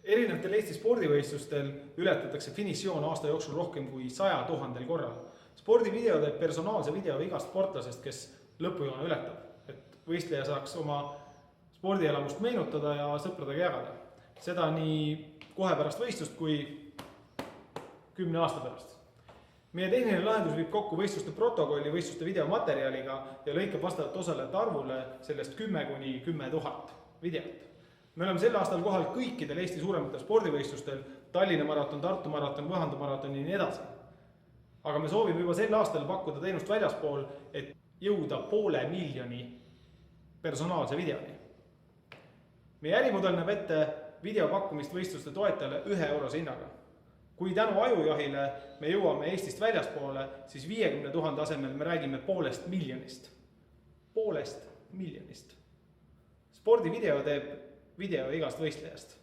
Erinevatel Eesti spordivõistlustel ületatakse finišioon aasta jooksul rohkem kui 100 000 korral. Spordivideo teeb personaalse video igast sportlasest, kes lõpujoone ületab, et võistleja saaks oma spordielamust meenutada ja sõpradega jagada. Seda nii kohe pärast võistlust kui 10 aasta pärast. Meie tehniline lahendus viib kokku võistluste protokolli võistluste videomaterjaliga ja lõikab vastavalt osalejate arvule sellest 10 kuni 10 000 videot. Me oleme sel aastal kohal kõikidel Eesti suurematel spordivõistlustel, Tallinna maraton, Tartu maraton, Võhandu maraton ja nii edasi. Aga me soovime juba sel aastal pakkuda teenust väljaspool, et jõuda 500 000 personaalse videoni. Meie ärimudel näeb ette video pakkumist võistluste toetajale 1 eurose hinnaga. Kui tänu ajujahile me jõuame Eestist väljaspoole, siis 50 000 asemel me räägime 500 000. 500 000. Spordivideo teeb video igast võistlejast.